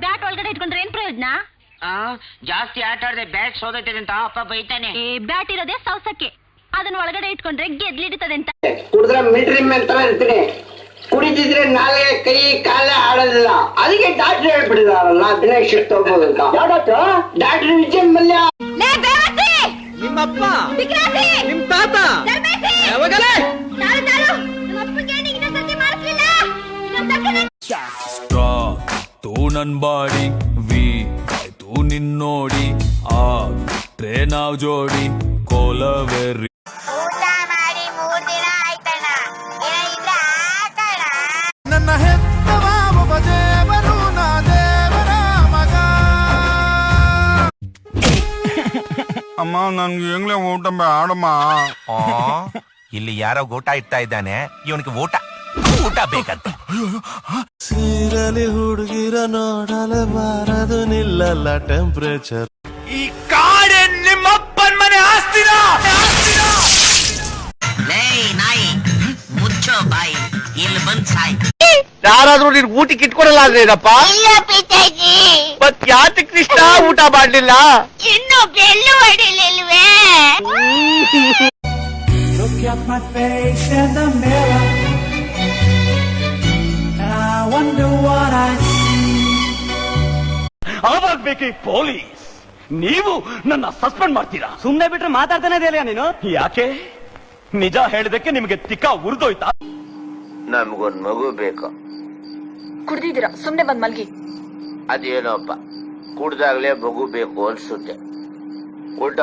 Bat ಒಳಗಡೆ ಇಟ್ಕೊಂಡ್ರೆ ಏನ್ ಪ್ರಯೋಜನ? ಜಾಸ್ತಿ ಆಟ ಆಡದೆ ಬ್ಯಾಟ್ ಸೋದೈತೆ ಅಂತ ಅಪ್ಪ ಬೈತಾನೆ. ಬ್ಯಾಟ್ ಇರೋದೇ ಸೌಸಕ್ಕೆ, ಅದನ್ನ ಒಳಗಡೆ ಇಟ್ಕೊಂಡ್ರೆ ಗೆದ್ಲಿಡಿತದೆ ಅಂತ. ಕುಡಿದ್ರೆ ಮಿಲಿಟರಿ ಮ್ಯಾನ್ ತರ ಇರ್ತೀನಿ, ಕುಡಿತಿದ್ರೆ ನಾಲ್ಗೆ ಕೈ ಕಾಲೇ ಆಡೋದಿಲ್ಲ. ಅದಕ್ಕೆ ಡಾಕ್ಟರ್ ಹೇಳ್ಬಿಟ್ಟಿದಾರಲ್ಲ ದಿನೇಶ್ ಶಿಫ್ಟ್ ಹೋಗ್ಬೋದು ಅಂತ. ಯಾವ ಡಾಕ್ಟರ್? ಡಾಕ್ಟರ್ ವಿಜಯ್ ಮಲ್ಯ. ನಿಮ್ಮಪ್ಪ, ನಿಮ್ ತಾತ ಯಾವಾಗಲೇ ತೂ ನನ್ ಬಾಡಿ ವಿ ತೂ ನಿನ್ನೋಡಿ ಆ ಟ್ರೇನಾವ್ ಜೋಡಿ ಕೋಲವೆರಿ. ಊಟ ಮಾಡಿ 3 ದಿನ ಆಯ್ತಣ್ಣ, ಇದ್ರೆ ಹಾಕಣ. ನನ್ನ ಹೆತ್ತವ ಒಬ್ಬ ದೇವರು, ನಾ ದೇವರ ಮಗ. ಅಮ್ಮ ನನ್ಗೆ ಹೆಂಗ್ಲೇ ಊಟ ಬೇಡಮ್ಮ. ಇಲ್ಲಿ ಯಾರೋ ಊಟ ಇಡ್ತಾ ಇದ್ದಾನೆ, ಇವನಿಗೆ ಊಟ ಬೇಕಂತ. ಸೀರಲಿ ಹುಡುಗಿರ ನೋಡಲೆ ಬಾರದು ನಿಲ್ಲಲ್ಲ ಟೆಂಪರೇಚರ್. ಈ ಕಾಡೆ ನಿಮ್ಮಪ್ಪನ ಮನೆ ಆಸ್ತಿನ. ನಾಯಿ ಮುಚ್ಚೋ ಬಾಯಿ, ಇಲ್ಲಿ ಬಂದ್ ಸಾಯ್. ಯಾರಾದ್ರೂ ನೀನ್ ಊಟಕ್ಕೆ ಇಟ್ಕೊಡಲ್ಲ ಅಂದ್ರೇನಪ್ಪ? ಇಲ್ಲ ಪಿತಾಜಿ, ಮತ್ ಯಾತಕ್ ಕೃಷ್ಣ ಊಟ ಮಾಡ್ಲಿಲ್ಲ? ಇನ್ನು ಬೆಲ್ಲು ಹೊಡಿಲಿಲ್ವೇ? ಆವಾಗ ಬೇಕಿ ಪೊಲೀಸ್, ನೀವು ನನ್ನ ಸಸ್ಪೆಂಡ್ ಮಾಡ್ತೀರಾ? ಸುಮ್ನೆ ಬಿಟ್ರೆ ಮಾತಾಡ್ತಾನೆ ಇದೆಯಲ್ಲ ನೀನು. ಯಾಕೆ? ನಿಜ ಹೇಳಿದಕ್ಕೆ ನಿಮ್ಗೆ ತಿಕ್ಕ ಉರಿದೋಯ್ತಾ? ನಮ್ಗೊಂದ್ ಮಗು ಬೇಕು. ಕುಡ್ದಿದ್ದೀರಾ, ಸುಮ್ನೆ ಬಂದ್ ಮಲ್ಗಿ. ಅದೇನೋಪ್ಪ, ಕುಡ್ದಾಗ್ಲೇ ಮಗು ಬೇಕು ಅನ್ಸುತ್ತೆ. ಊಟ